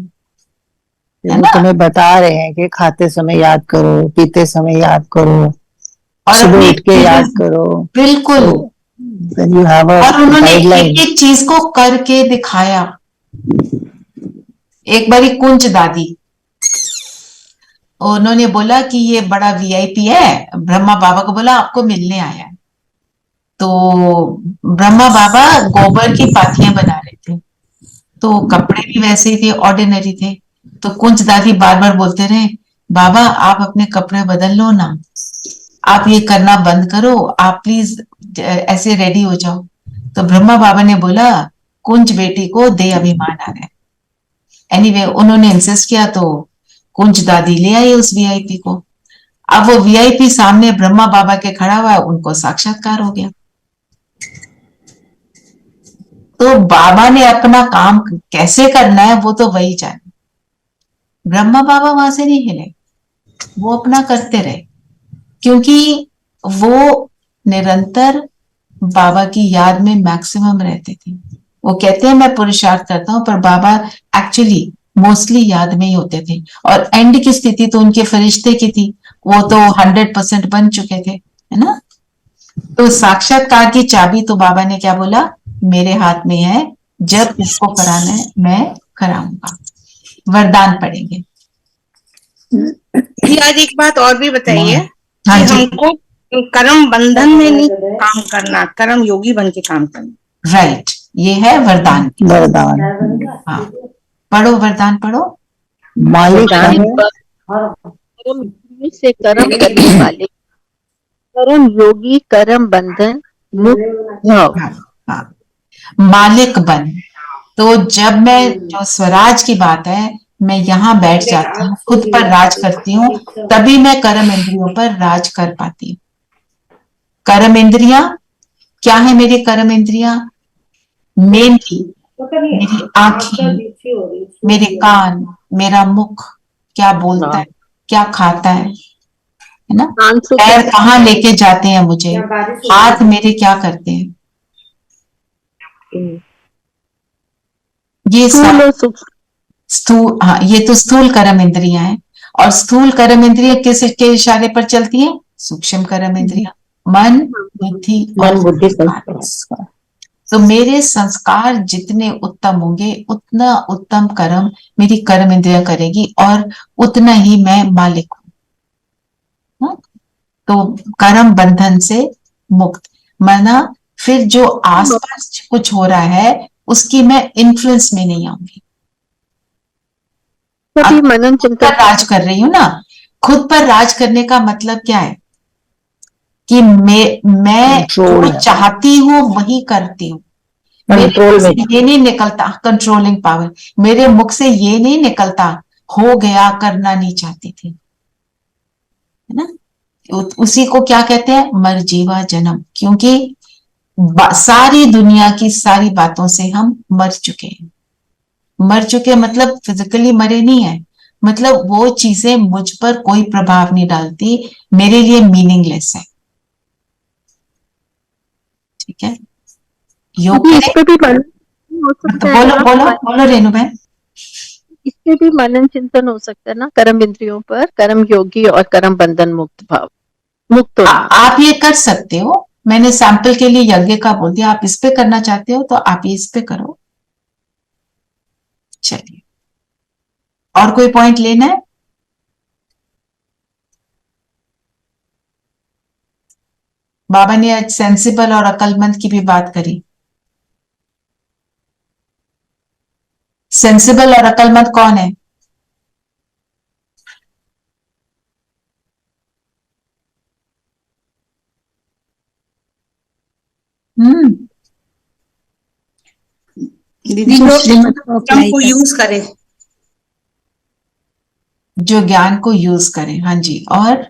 ना? तुम्हें बता रहे हैं कि खाते समय याद करो, पीते समय याद करो, और सुबह उठ के याद करो। बिल्कुल, और उन्होंने एक एक चीज को करके दिखाया। एक बारी कुंज दादी, उन्होंने बोला कि ये बड़ा वीआईपी है, ब्रह्मा बाबा को बोला आपको मिलने आया है। तो ब्रह्मा बाबा गोबर की पाथियां बना रहे थे, तो कपड़े भी वैसे ही थे, ऑर्डिनरी थे। तो कुंज दादी बार बार बोलते रहे, बाबा आप अपने कपड़े बदल लो ना, आप ये करना बंद करो, आप प्लीज ऐसे रेडी हो जाओ। तो ब्रह्मा बाबा ने बोला कुंज बेटी को दे अभिमान आ रहा है। एनीवे, उन्होंने इंसिस्ट किया तो कुंज दादी ले आई उस वीआईपी को। अब वो वीआईपी सामने ब्रह्मा बाबा के खड़ा हुआ, उनको साक्षात्कार हो गया। तो बाबा ने अपना काम कैसे करना है वो तो वही जाने, ब्रह्मा बाबा वहां से नहीं हिले, वो अपना करते रहे, क्योंकि वो निरंतर बाबा की याद में मैक्सिमम रहते थे। वो कहते हैं मैं पुरुषार्थ करता हूं, पर बाबा एक्चुअली मोस्टली याद में ही होते थे। और एंड की स्थिति तो उनके फरिश्ते की थी, वो तो 100% बन चुके थे, है ना? तो साक्षात्कार की चाबी तो बाबा ने क्या बोला, मेरे हाथ में है, जब इसको कराना है मैं कराऊंगा। वरदान पड़ेंगे। आज एक बात और भी बताइए हाँ कि हमको कर्म बंधन में नहीं काम करना, कर्म योगी बन के काम करना। राइट, ये है वरदान। वरदान, हाँ, पढ़ो वरदान पढ़ो। मालिक से कर्म करने वाले, कर्म योगी, कर्म बंधन मुक्त भव। हाँ, मालिक बन। तो जब मैं, जो स्वराज की बात है, मैं यहाँ बैठ जाती हूँ, खुद पर राज करती हूँ, तभी मैं कर्म इंद्रियों पर राज कर पाती हूँ। कर्म इंद्रियां क्या है? मेरी कर्म इंद्रियां मेनली मेरी आंखें, मेरे कान, मेरा मुख क्या बोलता है, क्या खाता है ना? पैर कहाँ लेके जाते हैं मुझे, हाथ मेरे क्या करते हैं, ये स्थूल, हाँ, ये तो स्थूल कर्म इंद्रियां हैं। और स्थूल कर्म इंद्रियां किसके इशारे पर चलती हैं? सूक्ष्म कर्म इंद्रियां, मन, बुद्धि और संस्कार। तो मेरे संस्कार जितने उत्तम होंगे, उतना उत्तम कर्म मेरी कर्म इंद्रियां करेगी, और उतना ही मैं मालिक हूं। तो कर्म बंधन से मुक्त, माना फिर जो आसपास कुछ हो रहा है उसकी मैं इन्फ्लुएंस में नहीं आऊंगी। मनन चिंतन राज कर रही हूं ना। खुद पर राज करने का मतलब क्या है? कि मैं जो चाहती हूँ वही करती हूँ। ये नहीं निकलता, कंट्रोलिंग पावर मेरे मुख से ये नहीं निकलता, हो गया, करना नहीं चाहती थी, है ना? उसी को क्या कहते हैं? मरजीवा जन्म। क्योंकि सारी दुनिया की सारी बातों से हम मर चुके हैं। मर चुके मतलब फिजिकली मरे नहीं है, मतलब वो चीजें मुझ पर कोई प्रभाव नहीं डालती, मेरे लिए मीनिंगलेस है। ठीक है, योग अभी इस करें। पे भी मनन हो सकता है बोलो ना, बोलो बोलो रेणु बहन। इस पे भी मनन चिंतन हो सकता है ना, कर्म इंद्रियों पर, कर्म योगी और कर्म बंधन मुक्त भाव, मुक्त होना। आप ये कर सकते हो, मैंने सैंपल के लिए यज्ञ का बोल दिया, आप इस पे करना चाहते हो तो आप ये इस पे करो। चलिए, और कोई पॉइंट लेना है? बाबा ने आज सेंसिबल और अक्लमंद की भी बात करी। सेंसिबल और अक्लमंद कौन है? हम्म, दीदी जो ज्ञान को यूज करे, जो ज्ञान को यूज करे। हाँ जी, और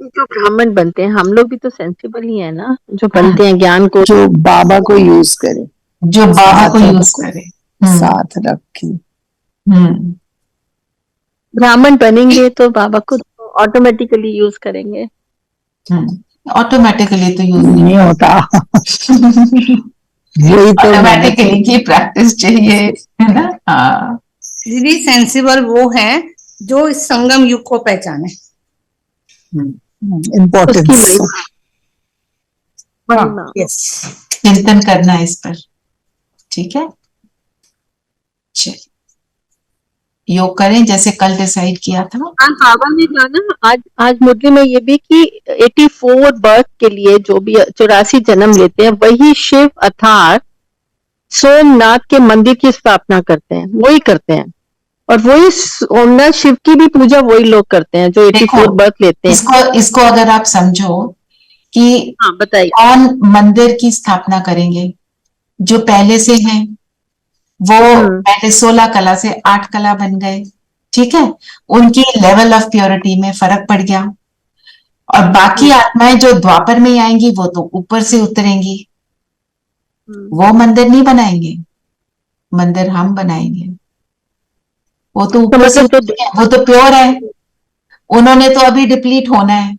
जो ब्राह्मण बनते हैं, हम लोग भी तो सेंसिबल ही है ना, जो बनते हैं ज्ञान को, जो बाबा को यूज करे, जो बाबा को यूज करे, साथ रखे। ब्राह्मण बनेंगे तो बाबा को ऑटोमेटिकली यूज करेंगे। ऑटोमेटिकली तो यूज नहीं होता। वही तो ऑटोमेटिकली की प्रैक्टिस चाहिए, है ना? हाँ, दीदी सेंसिबल वो है जो इस संगम युग को पहचाने। इम्पोर्टेंस। यस, चिंतन करना है इस पर। ठीक है, चलिए योग करें जैसे कल डिसाइड किया था। आज बाबा ने जाना, आज मुरली में ये भी कि 84 बर्थ के लिए जो भी 84 जन्म लेते हैं, वही शिव अर्थात सोमनाथ के मंदिर की स्थापना करते हैं, वही करते हैं। और वही सोमनाथ शिव की भी पूजा वही लोग करते हैं जो 84 बर्थ लेते हैं। इसको अगर आप समझो कि हाँ बताइए, कौन मंदिर की स्थापना करेंगे, जो पहले से हैं वो पहले 16 कला से 8 कला बन गए। ठीक है, उनकी लेवल ऑफ प्योरिटी में फर्क पड़ गया। और बाकी आत्माएं जो द्वापर में आएंगी वो तो ऊपर से उतरेंगी, वो मंदिर नहीं बनाएंगे, मंदिर हम बनाएंगे। वो तो ऊपर से उतरे हैं, वो तो प्योर है, उन्होंने तो अभी डिप्लीट होना है,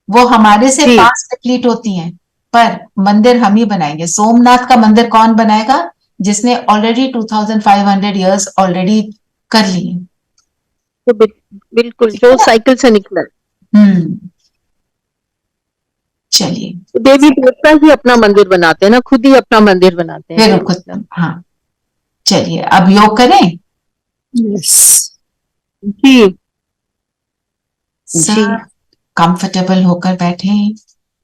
वो हमारे से फास्ट डिप्लीट होती हैं, पर मंदिर हम ही बनाएंगे। सोमनाथ का मंदिर कौन बनाएगा? जिसने ऑलरेडी 2500 इयर्स ऑलरेडी कर लिए। तो बिल्कुल जो साइकिल से निकला। चलिए, देवी देवता ही अपना मंदिर बनाते हैं ना, खुद ही अपना मंदिर बनाते हैं। बिल्कुल, हाँ। चलिए अब योग करें। जी सब कंफर्टेबल होकर बैठे,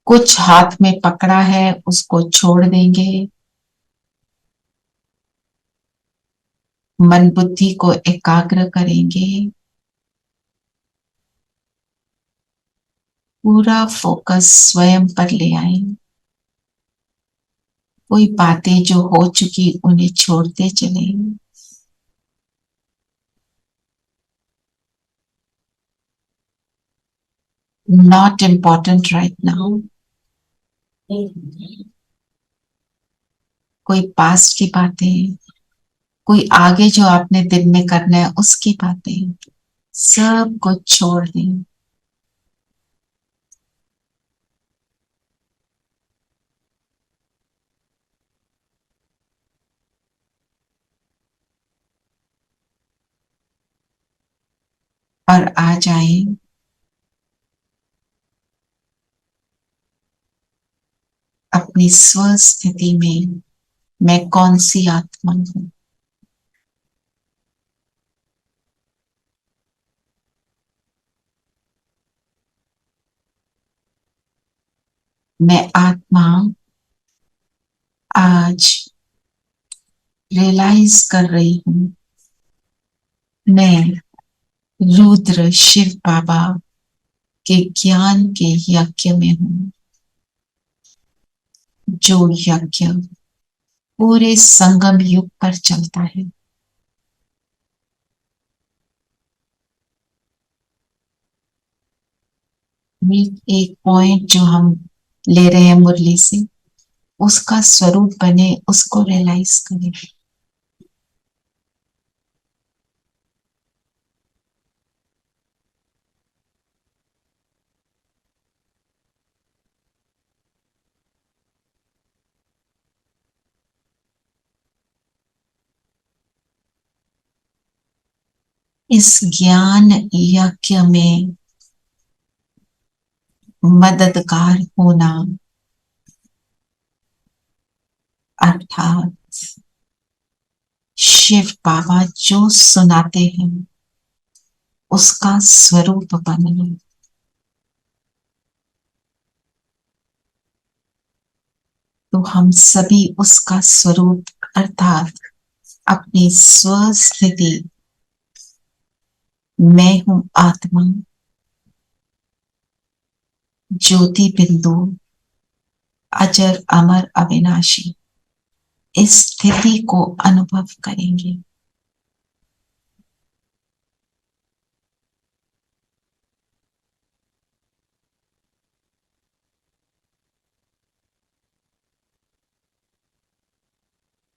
कुछ हाथ में पकड़ा है उसको छोड़ देंगे, मन बुद्धि को एकाग्र करेंगे, पूरा फोकस स्वयं पर ले आए। कोई बातें जो हो चुकी उन्हें छोड़ते चले। Not important right now. कोई पास्ट की बातें, कोई आगे जो आपने दिन में करना है उसकी बातें, सब कुछ छोड़ दें। और आ जाए अपनी स्व स्थिति में। मैं कौन सी आत्मा हूं? मैं आत्मा आज रियलाइज कर रही हूं, मैं रुद्र शिव बाबा के ज्ञान के यज्ञ में हूं, जो यज्ञ पूरे संगम युग पर चलता है। एक पॉइंट जो हम ले रहे हैं मुरली से, उसका स्वरूप बने, उसको रियलाइज करें। इस ज्ञान यज्ञ में मददगार होना अर्थात शिव बाबा जो सुनाते हैं उसका स्वरूप बनना। तो हम सभी उसका स्वरूप अर्थात अपनी स्वस्थिति, मैं हूं आत्मा, ज्योति बिंदु, अजर अमर अविनाशी, इस स्थिति को अनुभव करेंगे।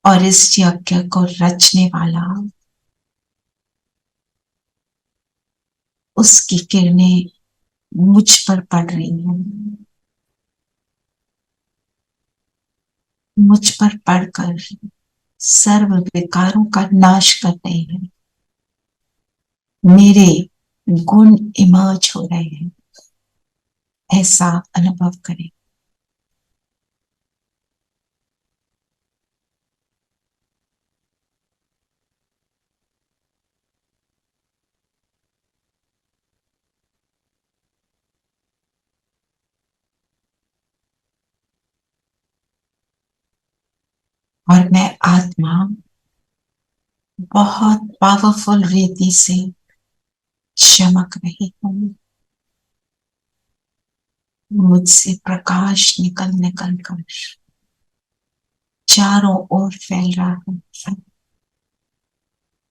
और इस यज्ञ को रचने वाला, उसकी किरणें मुझ पर पड़ रही हैं, मुझ पर पड़कर सर्व विकारों का नाश कर रहे हैं। मेरे गुण इमर्ज हो रहे हैं, ऐसा अनुभव करें। और मैं आत्मा बहुत पावरफुल रीति से चमक रही हूं। मुझसे प्रकाश निकल निकल कर चारों ओर फैल रहा है।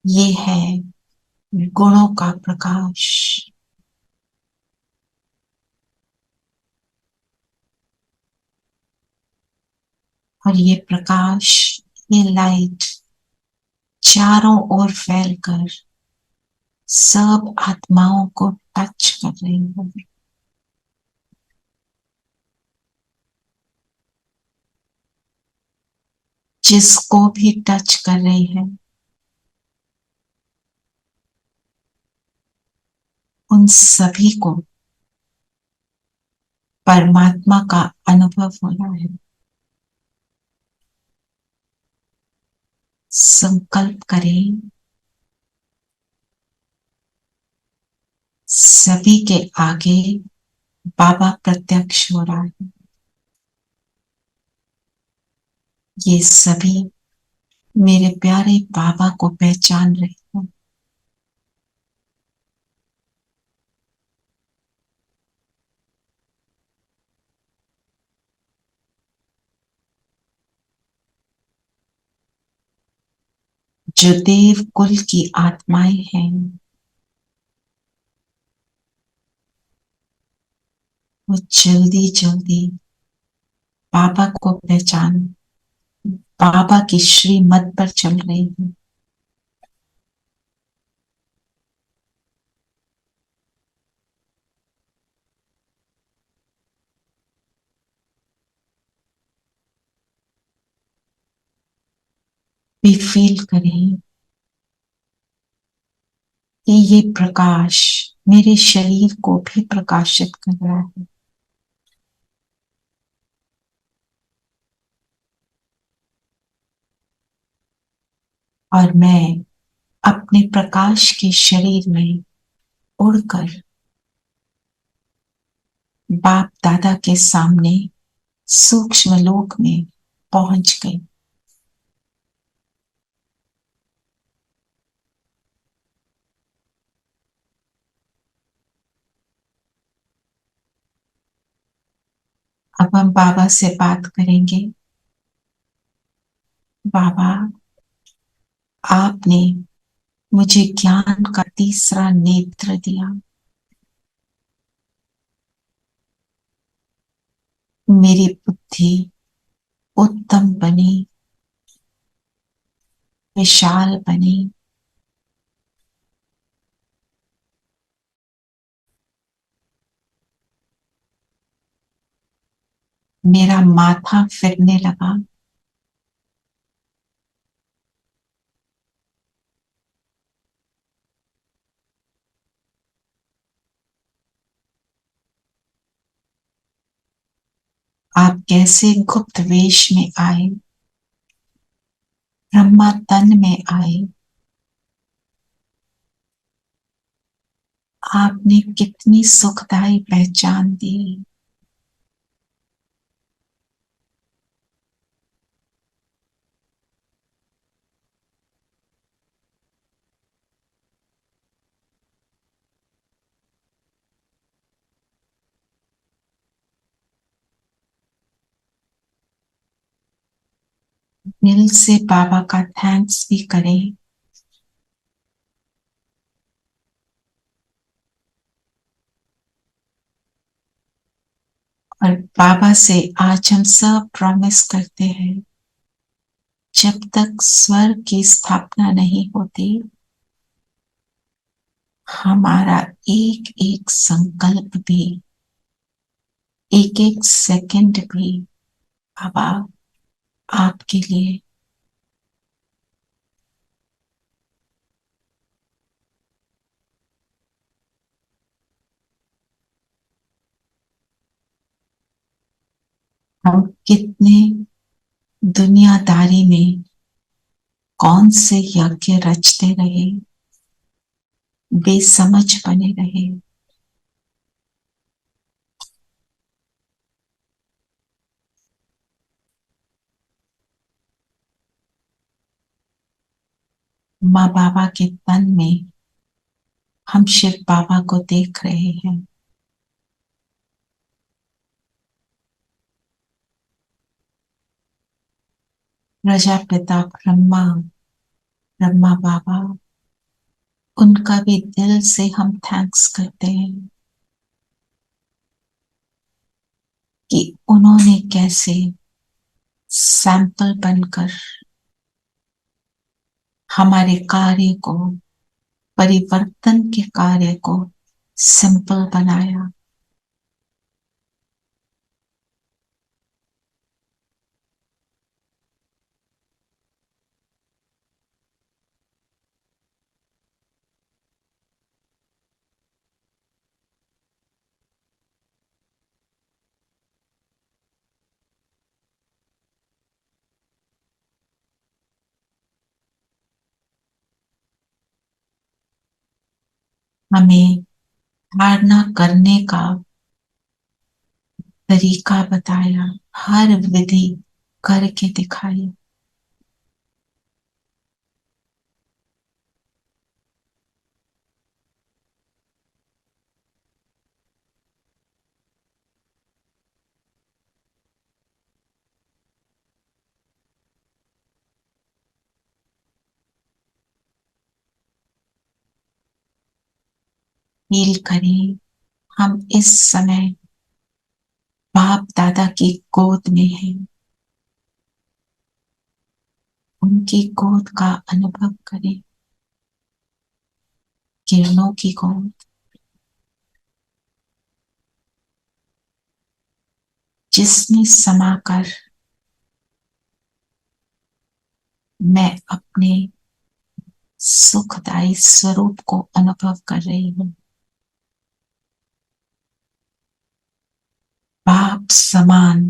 ये है गुणों का प्रकाश। और ये प्रकाश, ये लाइट चारों ओर फैलकर सब आत्माओं को टच कर रही है। जिसको भी टच कर रही है उन सभी को परमात्मा का अनुभव हो रहा है। संकल्प करें, सभी के आगे बाबा प्रत्यक्ष हो रहा है। ये सभी मेरे प्यारे बाबा को पहचान रहे हैं। जो देव कुल की आत्माएं हैं वो जल्दी जल्दी बाबा को पहचान बाबा की श्रीमत पर चल रही है। भी फील करें कि ये प्रकाश मेरे शरीर को भी प्रकाशित कर रहा है। और मैं अपने प्रकाश के शरीर में उड़कर बाप दादा के सामने सूक्ष्म लोक में पहुंच गई। अब हम बाबा से बात करेंगे। बाबा, आपने मुझे ज्ञान का तीसरा नेत्र दिया। मेरी बुद्धि उत्तम बने, विशाल बने। मेरा माथा फिरने लगा। आप कैसे गुप्त वेश में आए, ब्रह्मा तन में आए। आपने कितनी सुखदाई पहचान दी। दिल से बाबा का थैंक्स भी करें। और बाबा से आज हम सब प्रॉमिस करते हैं, जब तक स्वर्ग की स्थापना नहीं होती, हमारा एक एक संकल्प भी, एक एक सेकंड भी बाबा आपके लिए। हम कितने दुनियादारी में कौन से यज्ञ रचते रहे, बेसमझ बने रहे। माँ बाबा के तन में हम शिव बाबा को देख रहे हैं। प्रजापिता ब्रह्मा, ब्रह्मा बाबा, उनका भी दिल से हम थैंक्स करते हैं कि उन्होंने कैसे सैंपल बनकर हमारे कार्य को, परिवर्तन के कार्य को सिंपल बनाया। हमें धारणा करने का तरीका बताया, हर विधि करके दिखाई। फील करें, हम इस समय बाप दादा की गोद में हैं। उनकी गोद का अनुभव करें, किरणों की गोद, जिसमें समाकर मैं अपने सुखदायी स्वरूप को अनुभव कर रही हूँ। बाप समान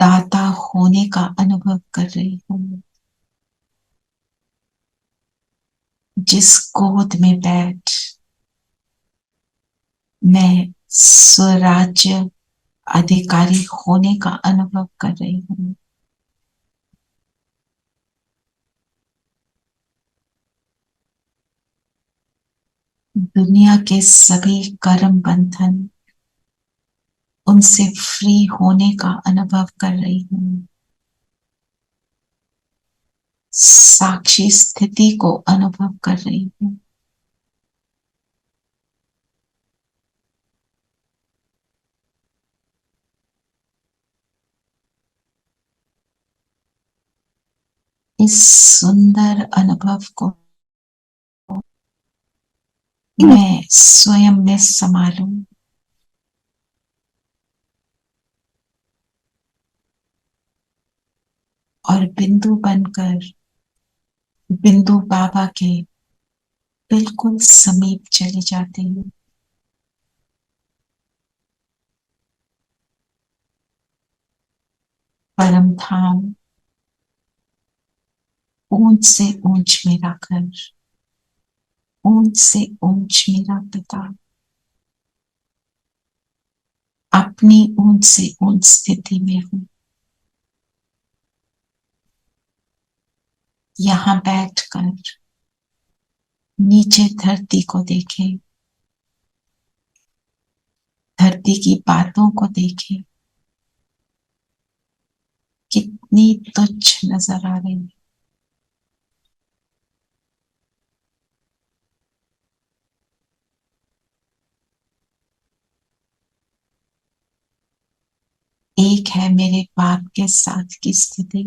दाता होने का अनुभव कर रही हूँ, जिस गोद में बैठ मैं स्वराज्य अधिकारी होने का अनुभव कर रही हूँ। दुनिया के सभी कर्म बंधन, उनसे फ्री होने का अनुभव कर रही हूँ। साक्षी स्थिति को अनुभव कर रही हूँ। इस सुंदर अनुभव को मैं स्वयं में संभालूं। और बिंदु बनकर बिंदु बाबा के बिल्कुल समीप चली जाती हूँ। परम धाम ऊंच से ऊंच मेरा घर, ऊंच से ऊंच मेरा पिता, अपनी ऊंच से ऊंच स्थिति में हूँ। यहाँ बैठकर नीचे धरती को देखें, धरती की बातों को देखें, कितनी तुच्छ नजर आ रही है। एक है मेरे बाप के साथ की स्थिति,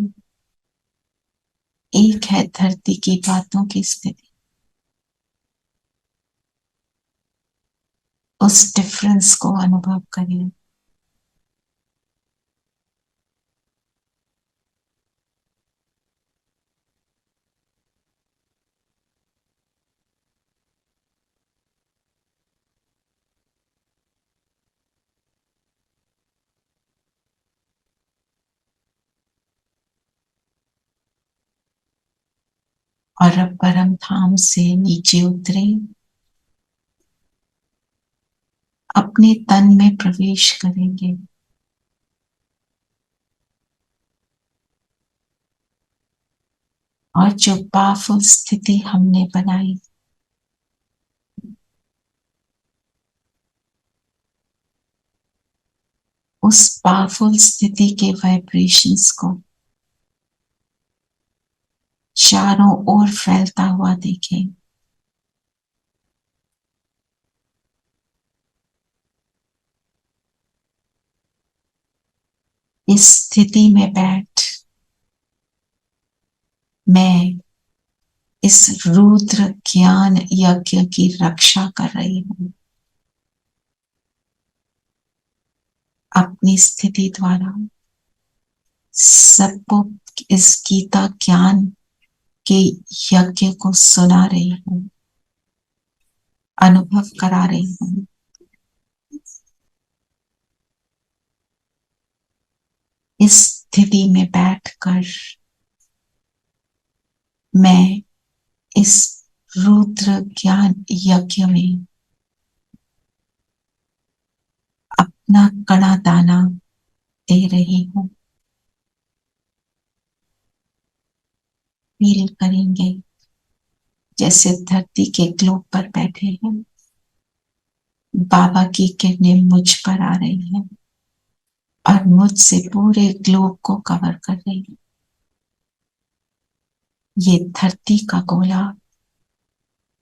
एक है धरती की बातों की स्थिति। उस डिफरेंस को अनुभव करिए। और अब परम धाम से नीचे उतरे, अपने तन में प्रवेश करेंगे। और जो पावरफुल स्थिति हमने बनाई, उस पावरफुल स्थिति के वाइब्रेशंस को चारों ओर फैलता हुआ देखें। इस स्थिति में बैठ मैं इस रुद्र ज्ञान यज्ञ की रक्षा कर रही हूं। अपनी स्थिति द्वारा सबको इस गीता ज्ञान के यज्ञ को सुना रही हूं, अनुभव करा रही हूं। इस स्थिति में बैठकर मैं इस रुद्र ज्ञान यज्ञ में अपना कड़ा दाना दे रही हूं। फील करेंगे जैसे धरती के ग्लोब पर बैठे हैं, बाबा की किरणें मुझ पर आ रही हैं और मुझसे पूरे ग्लोब को कवर कर रही है। ये धरती का गोला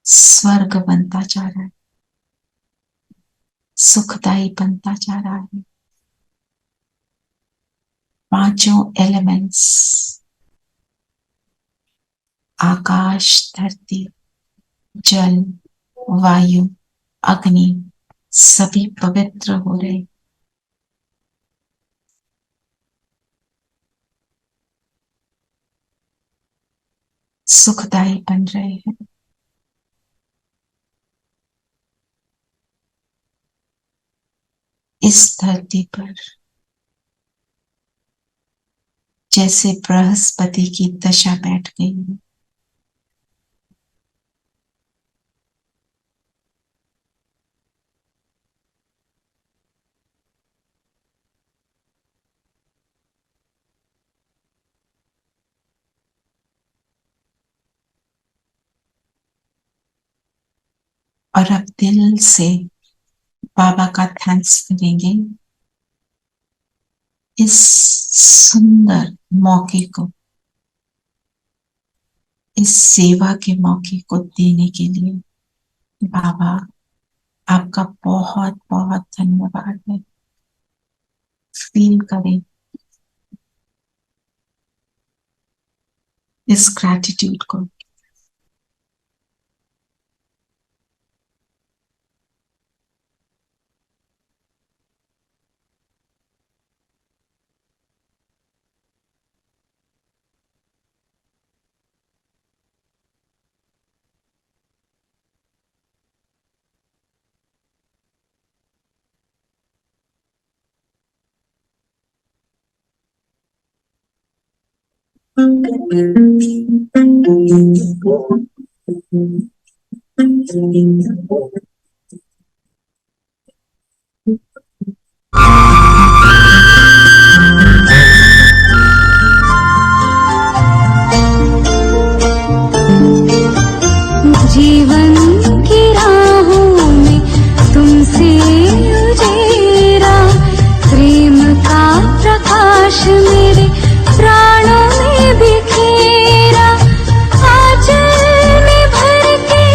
स्वर्ग बनता जा रहा है, सुखदाई बनता जा रहा है। पांचों एलिमेंट्स, आकाश, धरती, जल, वायु, अग्नि, सभी पवित्र हो रहे, सुखदाई बन रहे हैं। इस धरती पर जैसे बृहस्पति की दशा बैठ गई है, और अब दिल से बाबा का थैंक्स करेंगे इस सुंदर मौके को, इस सेवा के मौके को देने के लिए। बाबा आपका बहुत बहुत धन्यवाद है। फील करें इस ग्रैटिट्यूड को। जीवन की राहों में तुमसे उजेरा, प्रेम का प्रकाश मेरे प्राणों में बिखेरा। आंचल में भर के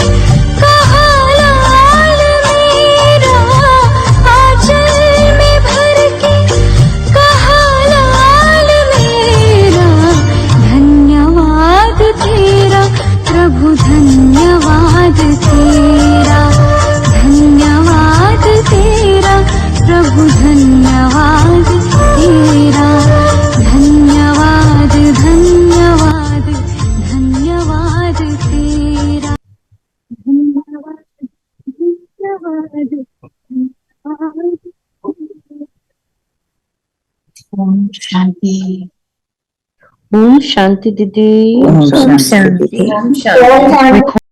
कहा लाल मेरा, आंचल में भर के कहा लाल मेरा। धन्यवाद तेरा प्रभु, धन्यवाद तेरा, धन्यवाद तेरा प्रभु, धन्यवाद तेरा, धन्यवाद धन्यवाद धन्यवाद तेरा, धन्यवाद धन्यवाद। ओम शांति। ओम शांति दीदी। ओम शांति। ओम शांति।